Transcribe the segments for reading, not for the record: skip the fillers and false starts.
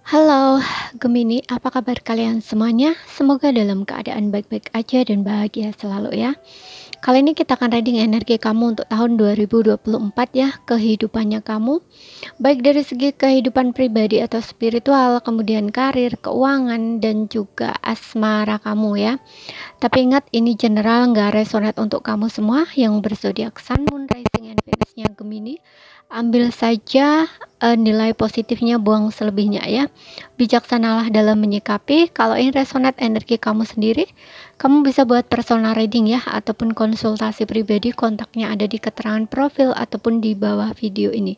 Halo Gemini, apa kabar kalian semuanya? Semoga dalam keadaan baik-baik aja dan bahagia selalu ya. Kali ini kita akan reading energi kamu untuk tahun 2024 ya, kehidupannya kamu. Baik dari segi kehidupan pribadi atau spiritual, kemudian karir, keuangan, dan juga asmara kamu ya. Tapi ingat ini general nggak resonate untuk kamu semua yang berzodiak Sun, Moon, Rising, and Venus-nya Gemini. Ambil saja nilai positifnya, buang selebihnya ya. Bijaksanalah dalam menyikapi. Kalau ini resonate energi kamu sendiri, kamu bisa buat personal reading ya, ataupun konsultasi pribadi. Kontaknya ada di keterangan profil ataupun di bawah video ini.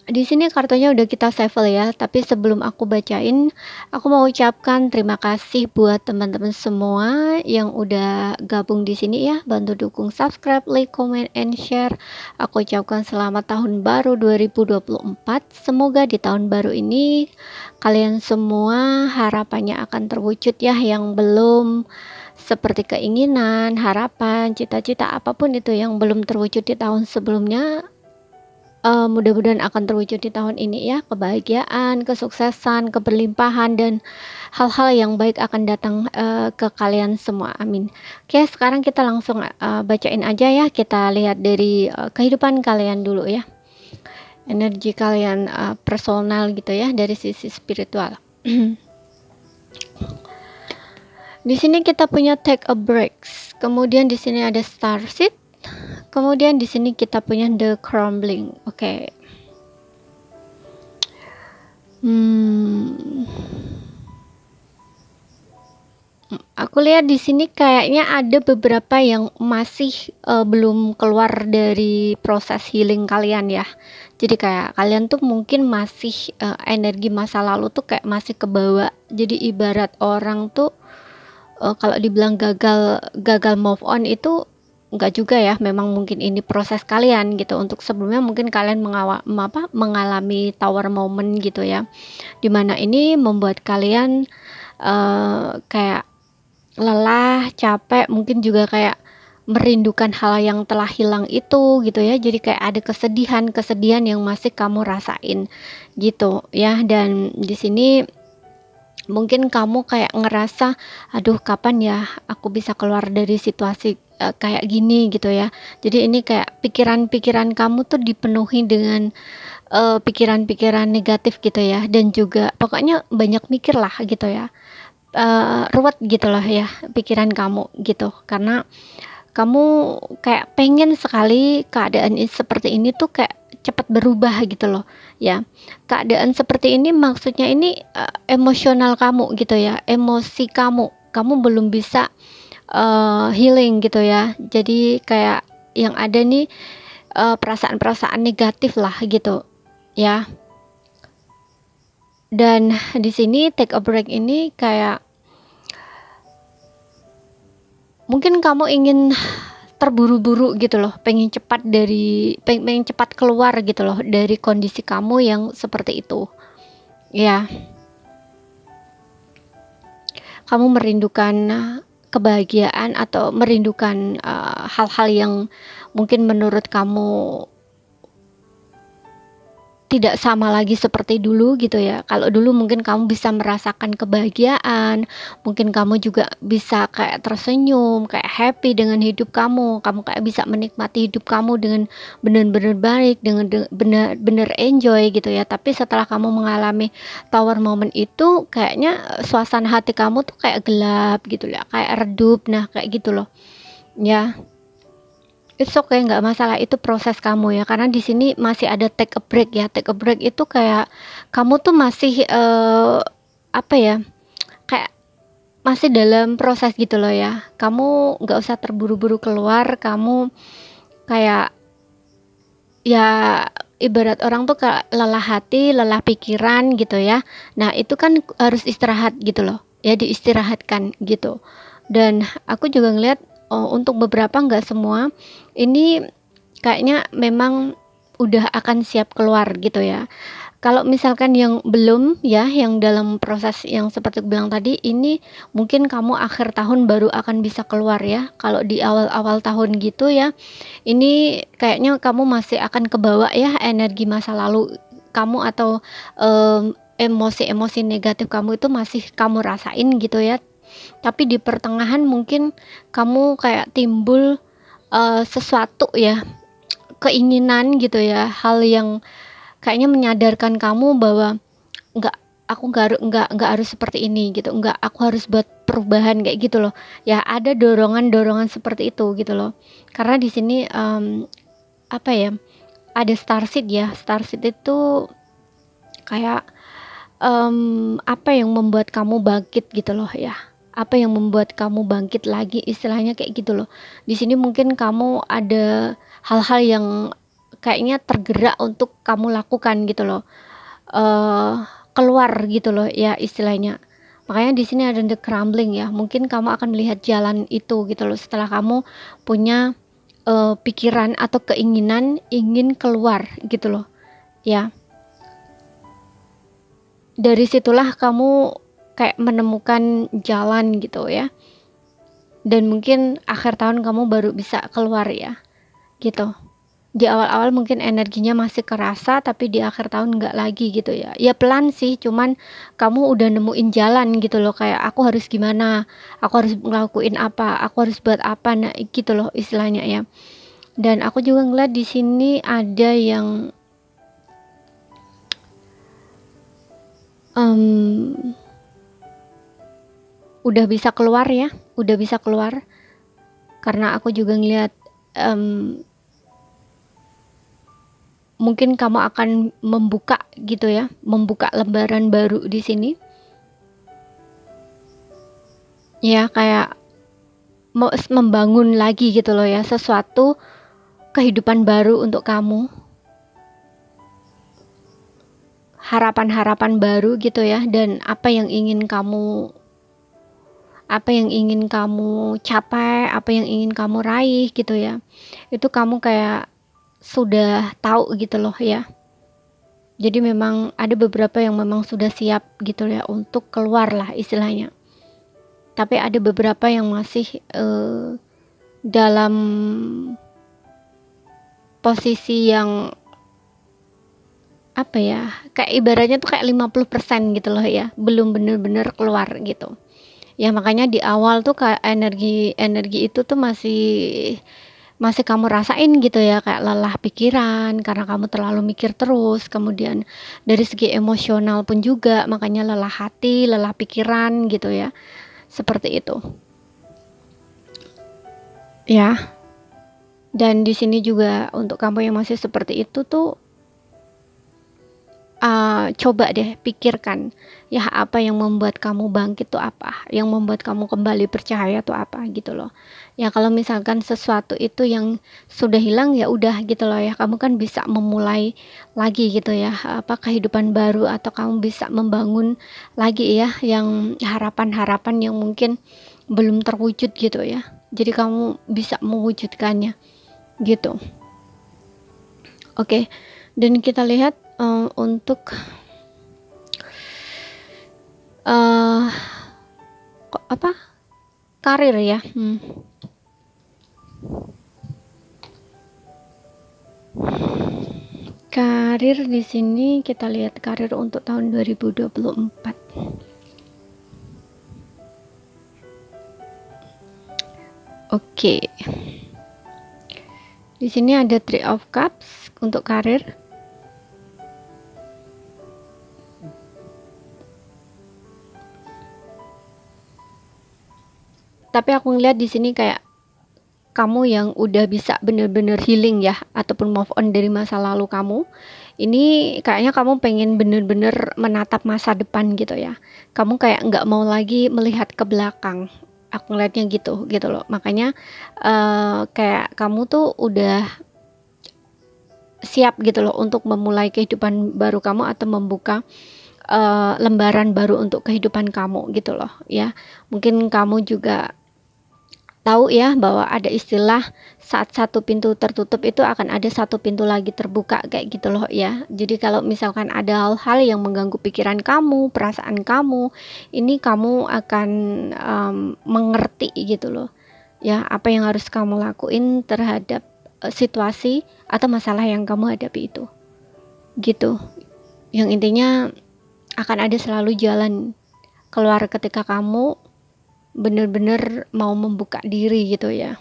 Di sini kartunya udah kita shuffle ya, tapi sebelum aku bacain, aku mau ucapkan terima kasih buat teman-teman semua yang udah gabung di sini ya, bantu dukung subscribe, like, comment, and share. Aku ucapkan selamat tahun baru 2024. Semoga di tahun baru ini kalian semua harapannya akan terwujud ya, yang belum seperti keinginan, harapan, cita-cita apapun itu yang belum terwujud di tahun sebelumnya. Mudah-mudahan akan terwujud di tahun ini ya, kebahagiaan, kesuksesan, keberlimpahan, dan hal-hal yang baik akan datang ke kalian semua, amin. Oke, sekarang kita langsung bacain aja ya, kita lihat dari kehidupan kalian dulu ya, energi kalian personal gitu ya, dari sisi spiritual. Di sini kita punya take a breaks, kemudian di sini ada starseed. Kemudian di sini kita punya the crumbling. Oke. Aku lihat di sini kayaknya ada beberapa yang masih belum keluar dari proses healing kalian ya. Jadi kayak kalian tuh mungkin masih energi masa lalu tuh kayak masih kebawa. Jadi ibarat orang tuh kalau dibilang gagal move on itu enggak juga ya, memang mungkin ini proses kalian gitu. Untuk sebelumnya mungkin kalian mengalami tower moment gitu ya, dimana ini membuat kalian kayak lelah, capek, mungkin juga kayak merindukan hal yang telah hilang itu gitu ya. Jadi kayak ada kesedihan yang masih kamu rasain gitu ya. Dan di sini mungkin kamu kayak ngerasa, aduh kapan ya aku bisa keluar dari situasi kayak gini gitu ya. Jadi ini kayak pikiran-pikiran kamu tuh dipenuhi dengan pikiran-pikiran negatif gitu ya, dan juga pokoknya banyak mikir lah gitu ya, ruwet gitu loh ya pikiran kamu gitu, karena kamu kayak pengen sekali keadaan seperti ini tuh kayak cepat berubah gitu loh ya. Keadaan seperti ini maksudnya ini emosional kamu gitu ya, emosi kamu belum bisa healing gitu ya. Jadi kayak yang ada nih perasaan-perasaan negatif lah gitu ya. Dan di sini take a break ini kayak mungkin kamu ingin terburu-buru gitu loh, pengen cepat keluar gitu loh dari kondisi kamu yang seperti itu ya. Kamu merindukan kebahagiaan atau merindukan hal-hal yang mungkin menurut kamu tidak sama lagi seperti dulu gitu ya. Kalau dulu mungkin kamu bisa merasakan kebahagiaan, mungkin kamu juga bisa kayak tersenyum, kayak happy dengan hidup kamu kayak bisa menikmati hidup kamu dengan benar-benar baik, dengan benar-benar enjoy gitu ya. Tapi setelah kamu mengalami tower moment itu, kayaknya suasana hati kamu tuh kayak gelap gitu ya, kayak redup, nah kayak gitu loh ya. It's okay, nggak masalah, itu proses kamu ya, karena di sini masih ada take a break ya. Take a break itu kayak kamu tuh masih apa ya, kayak masih dalam proses gitu loh ya. Kamu nggak usah terburu-buru keluar, kamu kayak ya ibarat orang tuh kayak lelah hati, lelah pikiran gitu ya. Nah itu kan harus istirahat gitu loh ya, diistirahatkan gitu. Dan aku juga ngeliat untuk beberapa, nggak semua, ini kayaknya memang udah akan siap keluar gitu ya. Kalau misalkan yang belum ya, yang dalam proses yang seperti aku bilang tadi, ini mungkin kamu akhir tahun baru akan bisa keluar ya. Kalau di awal-awal tahun gitu ya, ini kayaknya kamu masih akan kebawa ya energi masa lalu kamu atau emosi-emosi negatif kamu itu masih kamu rasain gitu ya, tapi di pertengahan mungkin kamu kayak timbul sesuatu ya, keinginan gitu ya, hal yang kayaknya menyadarkan kamu bahwa nggak, aku nggak harus seperti ini gitu, nggak, aku harus buat perubahan kayak gitu loh ya. Ada dorongan seperti itu gitu loh, karena di sini apa ya, ada starseed ya. Starseed itu kayak apa yang membuat kamu bangkit gitu loh ya, apa yang membuat kamu bangkit lagi, istilahnya kayak gitu loh. Di sini mungkin kamu ada hal-hal yang kayaknya tergerak untuk kamu lakukan gitu loh, keluar gitu loh ya istilahnya. Makanya di sini ada the crumbling ya, mungkin kamu akan melihat jalan itu gitu loh setelah kamu punya pikiran atau keinginan ingin keluar gitu loh ya. Dari situlah kamu kayak menemukan jalan gitu ya, dan mungkin akhir tahun kamu baru bisa keluar ya gitu. Di awal-awal mungkin energinya masih kerasa, tapi di akhir tahun nggak lagi gitu ya. Ya pelan sih, cuman kamu udah nemuin jalan gitu loh, kayak aku harus gimana, aku harus ngelakuin apa, aku harus buat apa, nah gitu loh istilahnya ya. Dan aku juga ngeliat di sini ada yang udah bisa keluar ya, udah bisa keluar, karena aku juga ngeliat mungkin kamu akan membuka gitu ya, membuka lembaran baru di sini ya, kayak mau membangun lagi gitu loh ya, sesuatu kehidupan baru untuk kamu, harapan-harapan baru gitu ya. Dan apa yang ingin kamu capai, apa yang ingin kamu raih gitu ya, itu kamu kayak sudah tahu gitu loh ya. Jadi memang ada beberapa yang memang sudah siap gitu ya untuk keluar lah istilahnya, tapi ada beberapa yang masih dalam posisi yang apa ya, kayak ibaratnya tuh kayak 50% gitu loh ya, belum bener-bener keluar gitu ya. Makanya di awal tuh kayak energi itu tuh masih kamu rasain gitu ya, kayak lelah pikiran karena kamu terlalu mikir terus. Kemudian dari segi emosional pun juga, makanya lelah hati, lelah pikiran gitu ya, seperti itu ya. Dan di sini juga untuk kamu yang masih seperti itu tuh, coba deh pikirkan ya, apa yang membuat kamu bangkit tuh, apa yang membuat kamu kembali percaya tuh apa gitu loh ya. Kalau misalkan sesuatu itu yang sudah hilang ya udah gitu loh ya, kamu kan bisa memulai lagi gitu ya, apa, kehidupan baru, atau kamu bisa membangun lagi ya yang harapan-harapan yang mungkin belum terwujud gitu ya, jadi kamu bisa mewujudkannya gitu. Oke, dan kita lihat untuk apa, karir ya. Karir di sini kita lihat karir untuk tahun 2024. Oke. Di sini ada Three of Cups untuk karir. Tapi aku ngeliat di sini kayak kamu yang udah bisa bener-bener healing ya, ataupun move on dari masa lalu kamu. Ini kayaknya kamu pengen bener-bener menatap masa depan gitu ya. Kamu kayak nggak mau lagi melihat ke belakang. Aku ngeliatnya gitu loh. Makanya kayak kamu tuh udah siap gitu loh untuk memulai kehidupan baru kamu, atau membuka lembaran baru untuk kehidupan kamu gitu loh ya. Mungkin kamu juga tahu ya bahwa ada istilah saat satu pintu tertutup itu akan ada satu pintu lagi terbuka kayak gitu loh ya. Jadi kalau misalkan ada hal-hal yang mengganggu pikiran kamu, perasaan kamu, ini kamu akan mengerti gitu loh ya, apa yang harus kamu lakuin terhadap situasi atau masalah yang kamu hadapi itu gitu yang intinya akan ada selalu jalan keluar ketika kamu benar-benar mau membuka diri gitu ya.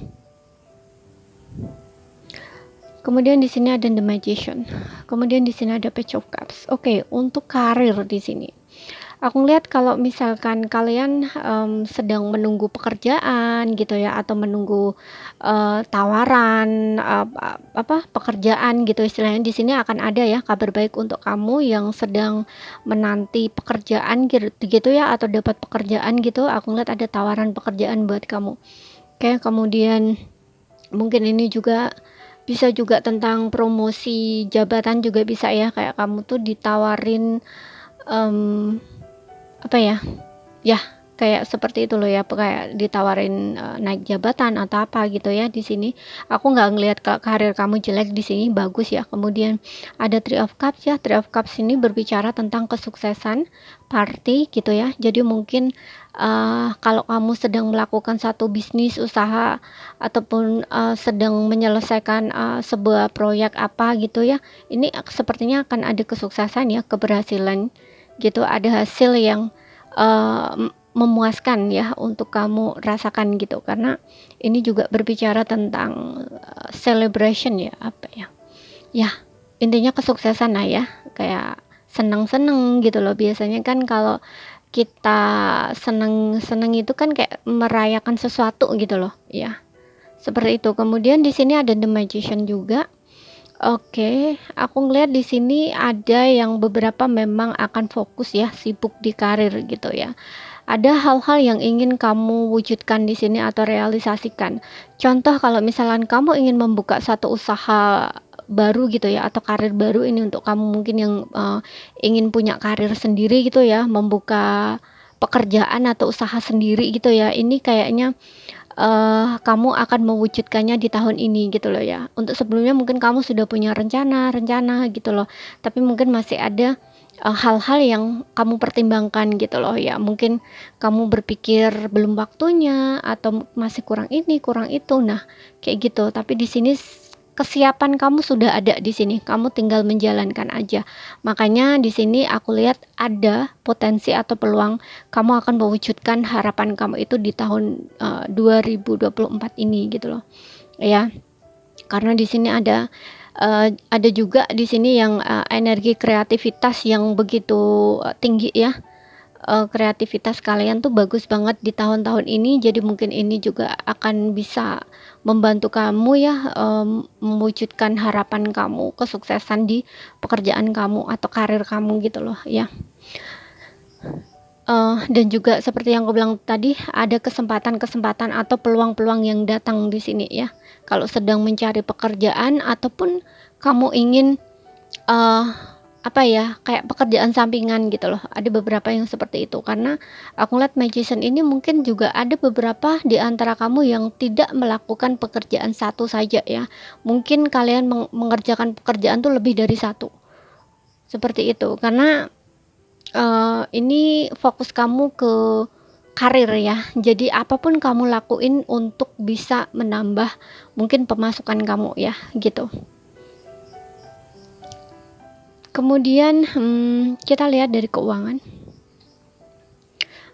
Kemudian di sini ada The Magician. Kemudian di sini ada Page of Cups. Oke, untuk karir di sini. Aku ngeliat kalau misalkan kalian sedang menunggu pekerjaan gitu ya, atau menunggu tawaran pekerjaan gitu istilahnya, di sini akan ada ya kabar baik untuk kamu yang sedang menanti pekerjaan gitu ya, atau dapat pekerjaan gitu. Aku ngeliat ada tawaran pekerjaan buat kamu. Oke, kemudian mungkin ini juga bisa juga tentang promosi jabatan juga bisa ya, kayak kamu tuh ditawarin apa ya kayak seperti itu loh ya, kayak ditawarin naik jabatan atau apa gitu ya. Di sini aku nggak ngelihat karir kamu jelek, di sini bagus ya. Kemudian ada Three of Cups ya. Three of Cups ini berbicara tentang kesuksesan party gitu ya. Jadi mungkin kalau kamu sedang melakukan satu bisnis usaha ataupun sedang menyelesaikan sebuah proyek apa gitu ya, ini sepertinya akan ada kesuksesan ya, keberhasilan gitu, ada hasil yang memuaskan ya untuk kamu rasakan gitu, karena ini juga berbicara tentang celebration ya, apa ya, ya intinya kesuksesan lah ya, kayak seneng-seneng gitu loh. Biasanya kan kalau kita seneng-seneng itu kan kayak merayakan sesuatu gitu loh ya, seperti itu. Kemudian di sini ada The Magician juga. Oke, aku ngeliat di sini ada yang beberapa memang akan fokus ya, sibuk di karir gitu ya. Ada hal-hal yang ingin kamu wujudkan di sini atau realisasikan. Contoh kalau misalkan kamu ingin membuka satu usaha baru gitu ya, atau karir baru ini untuk kamu mungkin yang ingin punya karir sendiri gitu ya, membuka pekerjaan atau usaha sendiri gitu ya. Ini kayaknya kamu akan mewujudkannya di tahun ini gitu loh ya. Untuk sebelumnya mungkin kamu sudah punya rencana gitu loh, tapi mungkin masih ada hal-hal yang kamu pertimbangkan gitu loh ya. Mungkin kamu berpikir belum waktunya, atau masih kurang ini kurang itu, nah kayak gitu. Tapi di sini kesiapan kamu sudah ada di sini, kamu tinggal menjalankan aja. Makanya di sini aku lihat ada potensi atau peluang kamu akan mewujudkan harapan kamu itu di tahun 2024 ini gitu loh ya. Karena di sini ada juga di sini yang energi kreativitas yang begitu tinggi ya. Kreativitas kalian tuh bagus banget di tahun-tahun ini, jadi mungkin ini juga akan bisa membantu kamu ya, mewujudkan harapan kamu, kesuksesan di pekerjaan kamu atau karir kamu gitu loh ya. Dan juga seperti yang aku bilang tadi, ada kesempatan-kesempatan atau peluang-peluang yang datang di sini ya. Kalau sedang mencari pekerjaan ataupun kamu ingin kayak pekerjaan sampingan gitu loh. Ada beberapa yang seperti itu, karena aku lihat Magician ini mungkin juga ada beberapa di antara kamu yang tidak melakukan pekerjaan satu saja ya. Mungkin kalian mengerjakan pekerjaan tuh lebih dari satu. Seperti itu, karena ini fokus kamu ke karir ya. Jadi apapun kamu lakuin untuk bisa menambah mungkin pemasukan kamu ya, gitu. Kemudian kita lihat dari keuangan.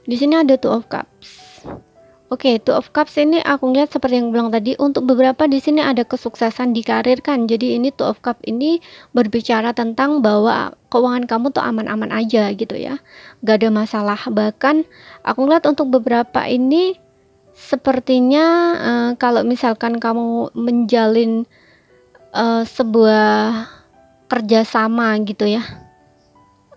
Di sini ada Two of Cups. Oke, Two of Cups ini aku lihat seperti yang bilang tadi, untuk beberapa di sini ada kesuksesan di karir kan. Jadi ini Two of Cups ini berbicara tentang bahwa keuangan kamu tuh aman-aman aja gitu ya. Gak ada masalah. Bahkan aku lihat untuk beberapa ini sepertinya kalau misalkan kamu menjalin sebuah kerjasama gitu ya,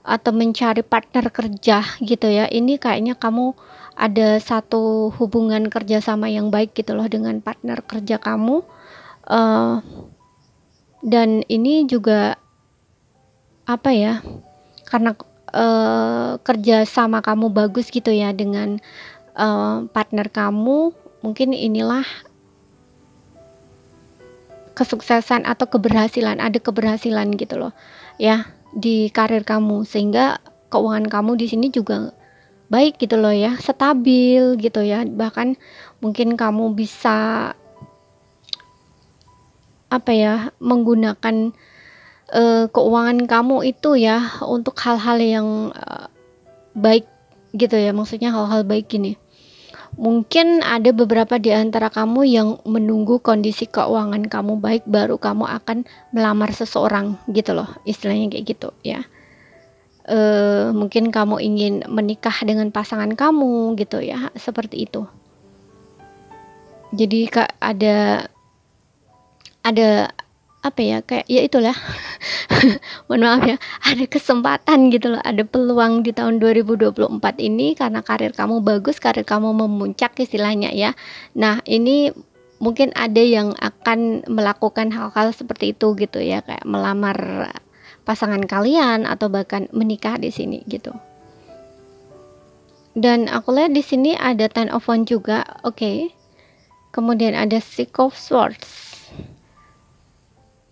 atau mencari partner kerja gitu ya, ini kayaknya kamu ada satu hubungan kerjasama yang baik gitu loh dengan partner kerja kamu, dan ini juga apa ya, karena kerjasama kamu bagus gitu ya dengan partner kamu, mungkin inilah kesuksesan atau keberhasilan, ada keberhasilan gitu loh ya di karir kamu, sehingga keuangan kamu di sini juga baik gitu loh ya, stabil gitu ya. Bahkan mungkin kamu bisa menggunakan keuangan kamu itu ya untuk hal-hal yang baik gitu ya, maksudnya hal-hal baik gini. Mungkin ada beberapa di antara kamu yang menunggu kondisi keuangan kamu baik baru kamu akan melamar seseorang gitu loh, istilahnya kayak gitu ya. Mungkin kamu ingin menikah dengan pasangan kamu gitu ya, seperti itu. Jadi Kak ada apa ya, kayak ya itulah mohon maaf ya, ada kesempatan gitu loh, ada peluang di tahun 2024 ini karena karir kamu bagus, karir kamu memuncak istilahnya ya. Nah, ini mungkin ada yang akan melakukan hal-hal seperti itu gitu ya, kayak melamar pasangan kalian atau bahkan menikah di sini gitu. Dan aku lihat di sini ada Ten of Wands juga, oke. Kemudian ada Six of Swords.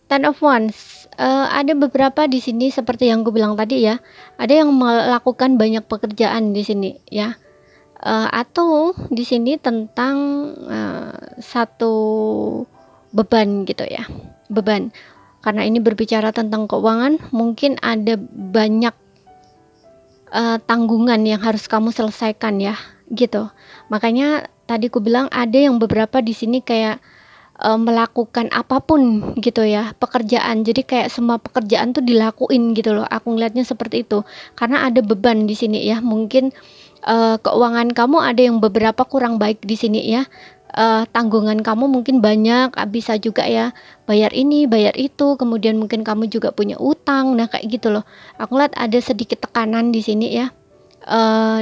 Ten of Wands, ada beberapa di sini seperti yang gue bilang tadi ya, ada yang melakukan banyak pekerjaan di sini ya, atau di sini tentang satu beban gitu ya, beban. Karena ini berbicara tentang keuangan, mungkin ada banyak tanggungan yang harus kamu selesaikan ya, gitu. Makanya tadi aku bilang ada yang beberapa di sini kayak melakukan apapun gitu ya, pekerjaan. Jadi kayak semua pekerjaan tuh dilakuin gitu loh. Aku ngelihatnya seperti itu. Karena ada beban di sini ya. Mungkin keuangan kamu ada yang beberapa kurang baik di sini ya. Tanggungan kamu mungkin banyak, bisa juga ya bayar ini, bayar itu, kemudian mungkin kamu juga punya utang. Nah, kayak gitu loh. Aku lihat ada sedikit tekanan di sini ya.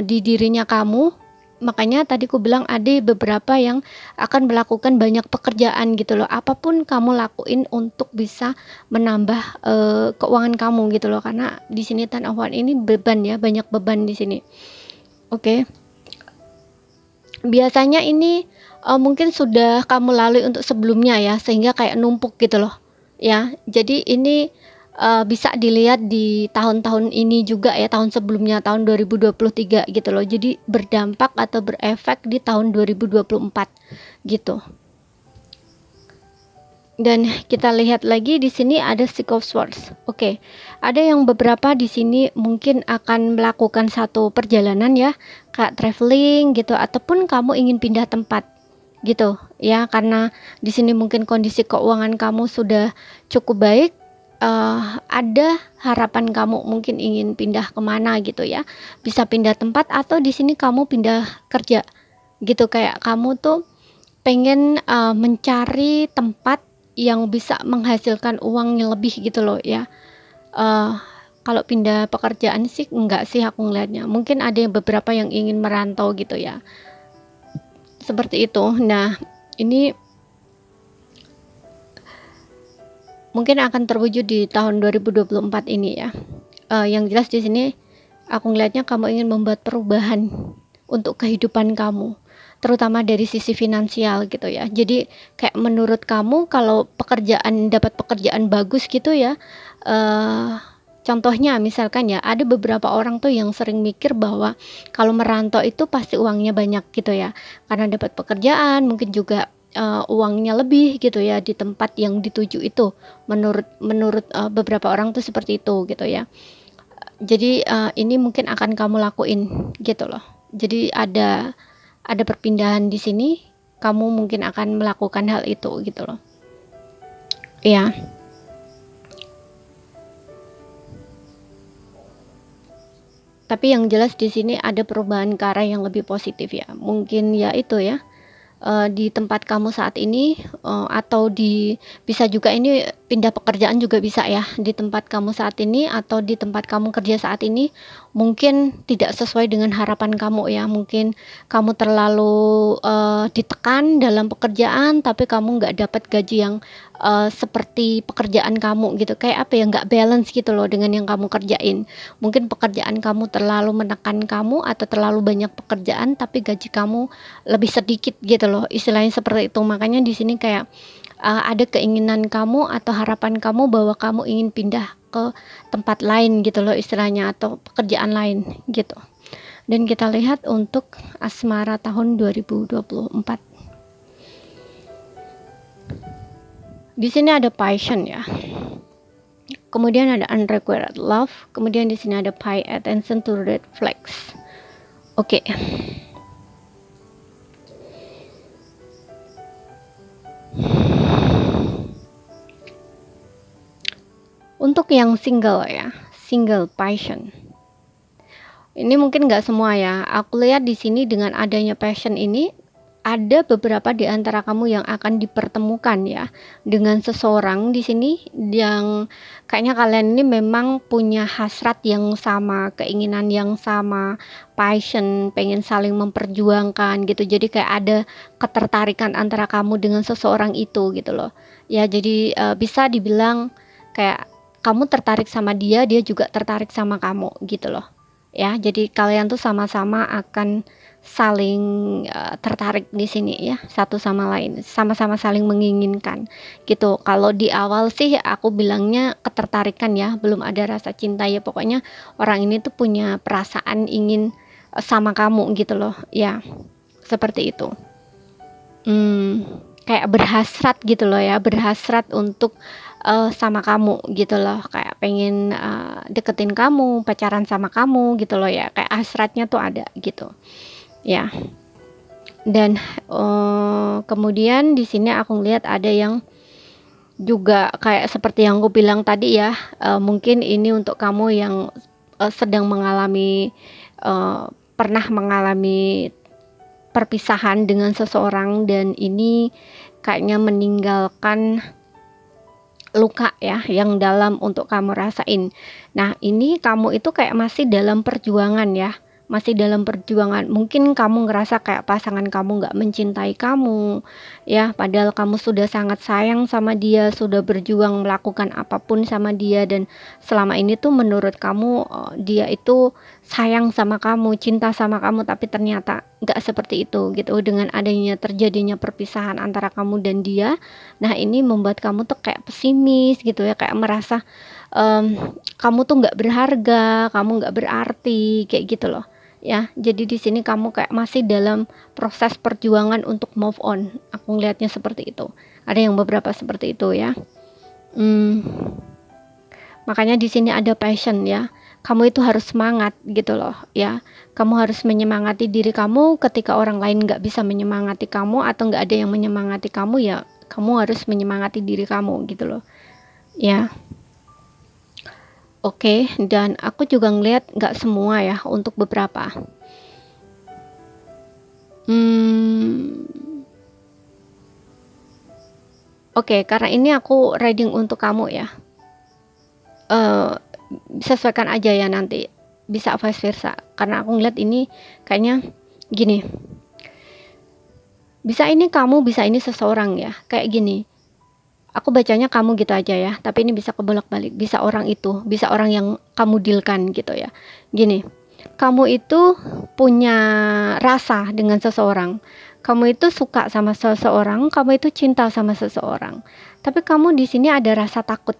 Di dirinya kamu. Makanya tadi aku bilang ada beberapa yang akan melakukan banyak pekerjaan gitu loh. Apapun kamu lakuin untuk bisa menambah keuangan kamu gitu loh. Karena di sini Ten of Wands ini beban ya, banyak beban di sini. Oke. Biasanya ini mungkin sudah kamu lalui untuk sebelumnya ya, sehingga kayak numpuk gitu loh. Ya. Jadi ini bisa dilihat di tahun-tahun ini juga ya, tahun sebelumnya, tahun 2023 gitu loh. Jadi berdampak atau berefek di tahun 2024 gitu. Dan kita lihat lagi di sini ada Six of Swords. Oke. Ada yang beberapa di sini mungkin akan melakukan satu perjalanan ya, kayak traveling gitu, ataupun kamu ingin pindah tempat gitu ya, karena di sini mungkin kondisi keuangan kamu sudah cukup baik. Ada harapan kamu mungkin ingin pindah kemana gitu ya, bisa pindah tempat atau di sini kamu pindah kerja gitu, kayak kamu tuh pengen mencari tempat yang bisa menghasilkan uang yang lebih gitu loh ya. Kalau pindah pekerjaan sih enggak sih aku ngelihatnya, mungkin ada yang beberapa yang ingin merantau gitu ya, seperti itu. Nah, ini mungkin akan terwujud di tahun 2024 ini ya. Yang jelas di sini aku ngelihatnya kamu ingin membuat perubahan untuk kehidupan kamu, terutama dari sisi finansial gitu ya. Jadi kayak menurut kamu kalau dapat pekerjaan bagus gitu ya, contohnya misalkan ya, ada beberapa orang tuh yang sering mikir bahwa kalau merantau itu pasti uangnya banyak gitu ya, karena dapat pekerjaan mungkin juga uangnya lebih gitu ya di tempat yang dituju itu, menurut beberapa orang tuh seperti itu gitu ya. Jadi ini mungkin akan kamu lakuin gitu loh. Jadi ada perpindahan di sini, kamu mungkin akan melakukan hal itu gitu loh. Iya. Tapi yang jelas di sini ada perubahan ke arah yang lebih positif ya. Mungkin ya itu ya, di tempat kamu saat ini, atau bisa juga ini pindah pekerjaan juga bisa ya, di tempat kamu saat ini atau di tempat kamu kerja saat ini mungkin tidak sesuai dengan harapan kamu ya, mungkin kamu terlalu ditekan dalam pekerjaan tapi kamu nggak dapat gaji yang seperti pekerjaan kamu gitu, kayak apa ya, nggak balance gitu loh dengan yang kamu kerjain. Mungkin pekerjaan kamu terlalu menekan kamu atau terlalu banyak pekerjaan tapi gaji kamu lebih sedikit gitu loh, istilahnya seperti itu. Makanya di sini kayak ada keinginan kamu atau harapan kamu bahwa kamu ingin pindah ke tempat lain gitu loh istilahnya, atau pekerjaan lain gitu. Dan kita lihat untuk asmara tahun 2024. Di sini ada passion ya. kemudian ada unrequited love, kemudian di sini ada pay attention to red flags. Oke. Untuk yang single ya, single passion. Ini mungkin nggak semua ya. Aku lihat di sini dengan adanya passion ini, ada beberapa di antara kamu yang akan dipertemukan ya dengan seseorang di sini yang kayaknya kalian ini memang punya hasrat yang sama, keinginan yang sama, passion, pengen saling memperjuangkan gitu. Jadi kayak ada ketertarikan antara kamu dengan seseorang itu gitu loh. Ya, jadi bisa dibilang kayak kamu tertarik sama dia, dia juga tertarik sama kamu gitu loh. Ya, jadi kalian tuh sama-sama akan saling tertarik di sini ya, satu sama lain, sama-sama saling menginginkan gitu. Kalau di awal sih aku bilangnya ketertarikan ya, belum ada rasa cinta ya. Pokoknya orang ini tuh punya perasaan ingin sama kamu gitu loh ya, seperti itu. Kayak berhasrat gitu loh ya, berhasrat untuk sama kamu gitu loh, kayak pengen deketin kamu, pacaran sama kamu gitu loh ya, kayak hasratnya tuh ada gitu ya. Dan kemudian di sini aku ngeliat ada yang juga kayak seperti yang aku bilang tadi ya, mungkin ini untuk kamu yang sedang mengalami pernah mengalami perpisahan dengan seseorang dan ini kayaknya meninggalkan luka ya yang dalam untuk kamu rasain. Nah, ini kamu itu kayak masih dalam perjuangan ya, masih dalam perjuangan. Mungkin kamu ngerasa kayak pasangan kamu nggak mencintai kamu ya, padahal kamu sudah sangat sayang sama dia, sudah berjuang melakukan apapun sama dia, dan selama ini tuh menurut kamu dia itu sayang sama kamu, cinta sama kamu, tapi ternyata nggak seperti itu gitu. Dengan adanya terjadinya perpisahan antara kamu dan dia, nah ini membuat kamu tuh kayak pesimis gitu ya, kayak merasa kamu tuh nggak berharga, kamu nggak berarti, kayak gitu loh ya. Jadi di sini kamu kayak masih dalam proses perjuangan untuk move on. Aku ngelihatnya seperti itu. Ada yang beberapa seperti itu ya. Makanya di sini ada passion ya. Kamu itu harus semangat gitu loh ya. Kamu harus menyemangati diri kamu ketika orang lain nggak bisa menyemangati kamu atau nggak ada yang menyemangati kamu ya. Kamu harus menyemangati diri kamu gitu loh ya. Oke, dan aku juga ngeliat nggak semua ya, untuk beberapa. Oke, karena ini aku reading untuk kamu ya. Sesuaikan aja ya nanti, bisa vice versa. Karena aku ngeliat ini kayaknya gini. Bisa ini kamu, bisa ini seseorang ya. Kayak gini. Aku bacanya kamu gitu aja ya, tapi ini bisa kebolak-balik, bisa orang itu, bisa orang yang kamu dealkan gitu ya. Gini, kamu itu punya rasa dengan seseorang, kamu itu suka sama seseorang, kamu itu cinta sama seseorang, tapi kamu di sini ada rasa takut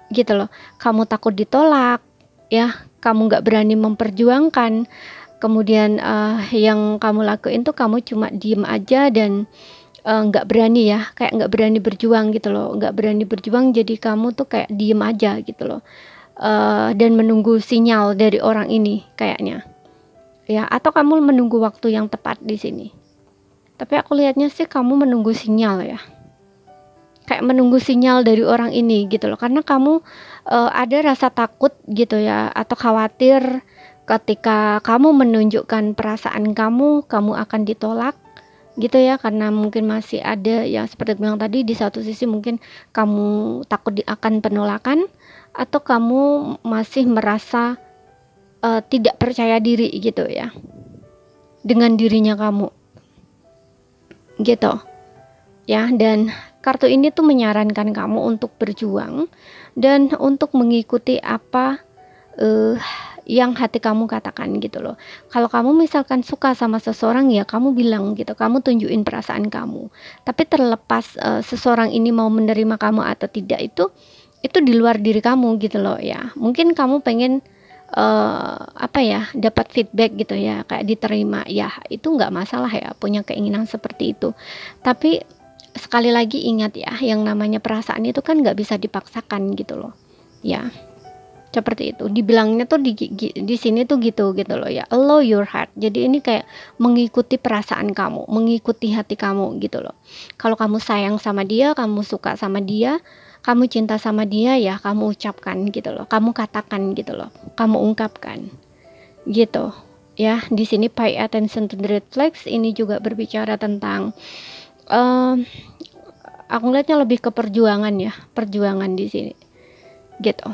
gitu loh. Kamu takut ditolak ya, kamu nggak berani memperjuangkan. Kemudian yang kamu lakuin tuh kamu cuma diem aja dan nggak berani ya, kayak nggak berani berjuang gitu loh, nggak berani berjuang, jadi kamu tuh kayak diem aja gitu loh, dan menunggu sinyal dari orang ini kayaknya ya, atau kamu menunggu waktu yang tepat di sini. Tapi aku lihatnya sih kamu menunggu sinyal ya, kayak menunggu sinyal dari orang ini gitu loh, karena kamu ada rasa takut gitu ya, atau khawatir ketika kamu menunjukkan perasaan kamu akan ditolak gitu ya, karena mungkin masih ada ya, seperti bilang tadi, di satu sisi mungkin kamu takut akan penolakan, atau kamu masih merasa tidak percaya diri gitu ya dengan dirinya kamu gitu ya. Dan kartu ini tuh menyarankan kamu untuk berjuang dan untuk mengikuti apa yang hati kamu katakan gitu loh. Kalau kamu misalkan suka sama seseorang ya kamu bilang gitu, kamu tunjukin perasaan kamu. Tapi terlepas seseorang ini mau menerima kamu atau tidak, itu di luar diri kamu gitu loh ya. Mungkin kamu pengen dapat feedback gitu ya, kayak diterima ya, itu nggak masalah ya, punya keinginan seperti itu. Tapi sekali lagi ingat ya, yang namanya perasaan itu kan nggak bisa dipaksakan gitu loh Ya, seperti itu. Dibilangnya tuh di sini tuh gitu loh ya. Allow your heart. Jadi ini kayak mengikuti perasaan kamu, mengikuti hati kamu gitu loh. Kalau kamu sayang sama dia, kamu suka sama dia, kamu cinta sama dia, ya kamu ucapkan gitu loh. Kamu katakan gitu loh. Kamu ungkapkan gitu. Ya, di sini pay attention to the red flags ini juga berbicara tentang aku ngeliatnya lebih ke perjuangan ya, perjuangan di sini gitu.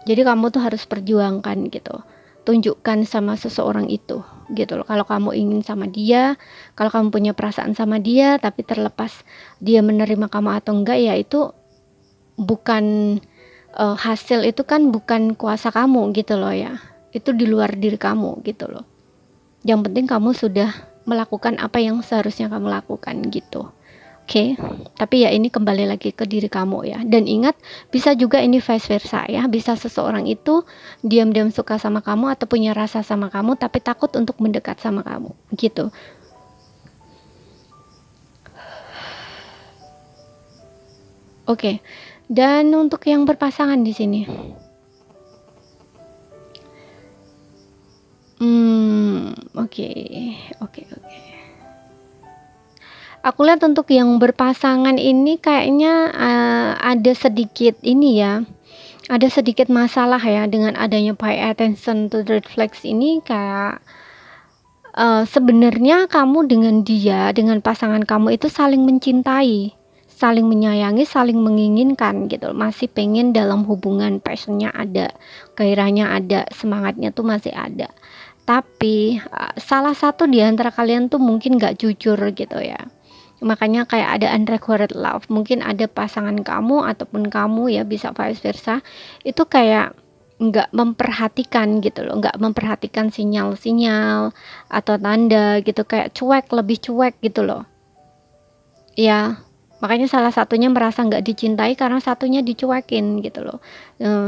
Jadi kamu tuh harus perjuangkan gitu, tunjukkan sama seseorang itu gitu loh. Kalau kamu ingin sama dia, kalau kamu punya perasaan sama dia, tapi terlepas dia menerima kamu atau enggak, ya itu bukan hasil, itu kan bukan kuasa kamu gitu loh ya. Itu di luar diri kamu gitu loh. Yang penting kamu sudah melakukan apa yang seharusnya kamu lakukan gitu. Oke, tapi ya ini kembali lagi ke diri kamu ya. Dan ingat, bisa juga ini vice versa ya. Bisa seseorang itu diam-diam suka sama kamu atau punya rasa sama kamu, tapi takut untuk mendekat sama kamu, gitu. Oke, dan untuk yang berpasangan di sini, oke, oke, oke. Aku lihat untuk yang berpasangan ini kayaknya ada sedikit ini ya, ada sedikit masalah ya dengan adanya pay attention to the red flags ini. Kayak sebenarnya kamu dengan dia, dengan pasangan kamu itu saling mencintai, saling menyayangi, saling menginginkan gitu, masih pengen dalam hubungan, passionnya ada, gairahnya ada, semangatnya tuh masih ada. Tapi salah satu di antara kalian tuh mungkin gak jujur gitu ya. Makanya kayak ada unrequited love. Mungkin ada pasangan kamu ataupun kamu ya, bisa vice versa, itu kayak nggak memperhatikan gitu loh, nggak memperhatikan sinyal-sinyal atau tanda gitu, kayak cuek, lebih cuek gitu loh ya. Makanya salah satunya merasa nggak dicintai karena satunya dicuekin gitu loh.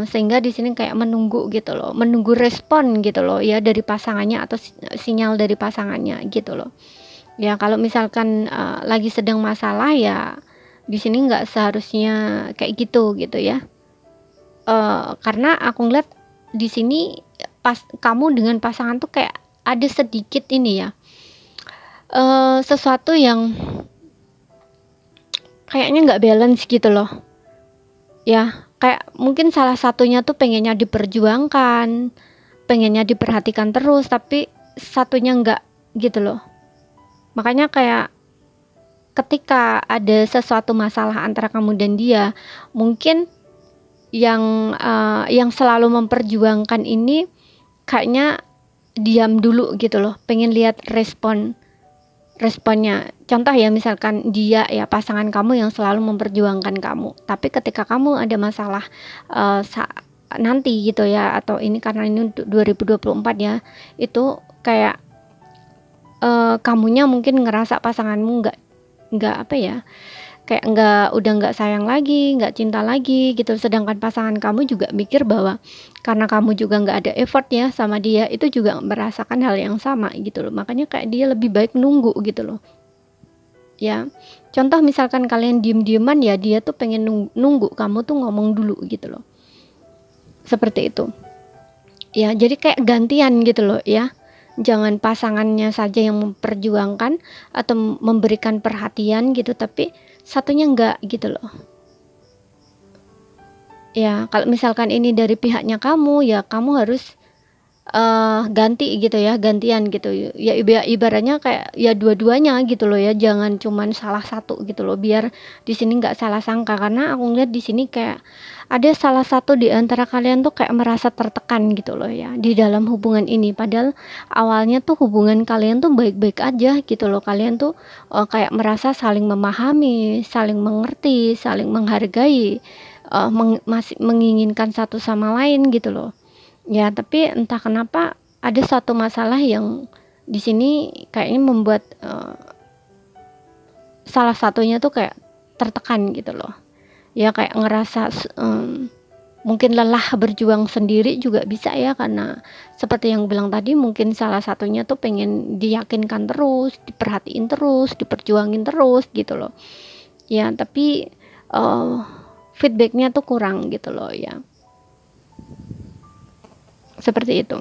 Sehingga di sini kayak menunggu gitu loh, menunggu respon gitu loh ya dari pasangannya atau sinyal dari pasangannya gitu loh. Ya kalau misalkan lagi sedang masalah ya, di sini nggak seharusnya kayak gitu gitu ya. Karena aku ngeliat di sini pas kamu dengan pasangan tuh kayak ada sedikit ini ya, sesuatu yang kayaknya nggak balance gitu loh ya. Kayak mungkin salah satunya tuh pengennya diperjuangkan, pengennya diperhatikan terus, tapi satunya nggak gitu loh. Makanya kayak ketika ada sesuatu masalah antara kamu dan dia, mungkin yang selalu memperjuangkan ini kayaknya diam dulu gitu loh, pengen lihat responnya. Contoh ya, misalkan dia ya, pasangan kamu yang selalu memperjuangkan kamu, tapi ketika kamu ada masalah nanti gitu ya, atau ini karena ini 2024 ya, itu kayak kamunya mungkin ngerasa pasanganmu nggak apa ya, kayak udah nggak sayang lagi, nggak cinta lagi gitu. Sedangkan pasangan kamu juga mikir bahwa karena kamu juga nggak ada effort ya sama dia, itu juga merasakan hal yang sama gitu loh. Makanya kayak dia lebih baik nunggu gitu loh ya. Contoh misalkan kalian diem-dieman ya, dia tuh pengen nunggu kamu tuh ngomong dulu gitu loh, seperti itu ya. Jadi kayak gantian gitu loh ya. Jangan pasangannya saja yang memperjuangkan atau memberikan perhatian gitu, tapi satunya enggak gitu loh ya. Kalau misalkan ini dari pihaknya kamu, ya kamu harus ganti gitu ya, gantian gitu ya. Ibaratnya kayak ya dua-duanya gitu loh ya, jangan cuman salah satu gitu loh, biar di sini nggak salah sangka. Karena aku ngeliat di sini kayak ada salah satu di antara kalian tuh kayak merasa tertekan gitu loh ya di dalam hubungan ini, padahal awalnya tuh hubungan kalian tuh baik-baik aja gitu loh. Kalian tuh kayak merasa saling memahami, saling mengerti, saling menghargai, masih menginginkan satu sama lain gitu loh ya. Tapi entah kenapa ada satu masalah yang di sini kayaknya membuat salah satunya tuh kayak tertekan gitu loh ya, kayak ngerasa mungkin lelah berjuang sendiri juga bisa ya. Karena seperti yang bilang tadi, mungkin salah satunya tuh pengen diyakinkan terus, diperhatiin terus, diperjuangin terus gitu loh ya. Tapi feedbacknya tuh kurang gitu loh ya. Seperti itu.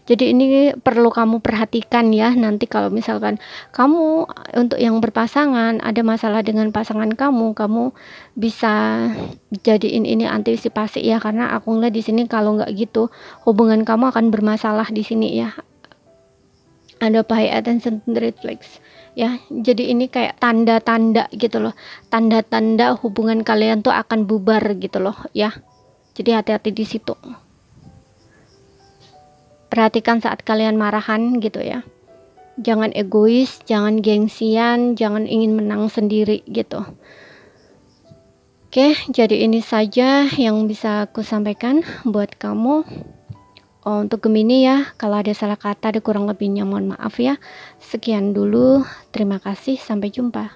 Jadi ini perlu kamu perhatikan ya, nanti kalau misalkan kamu untuk yang berpasangan ada masalah dengan pasangan kamu, kamu bisa jadiin ini antisipasi ya, karena aku ngeliat di sini kalau nggak gitu hubungan kamu akan bermasalah di sini ya. Ada pay attention to red flags ya. Jadi ini kayak tanda-tanda gitu loh, tanda-tanda hubungan kalian tuh akan bubar gitu loh ya. Jadi hati-hati di situ. Perhatikan saat kalian marahan gitu ya. Jangan egois, jangan gengsian, jangan ingin menang sendiri gitu. Oke, jadi ini saja yang bisa aku sampaikan buat kamu. Oh, untuk Gemini ya, kalau ada salah kata, ada kurang lebihnya mohon maaf ya. Sekian dulu, terima kasih, sampai jumpa.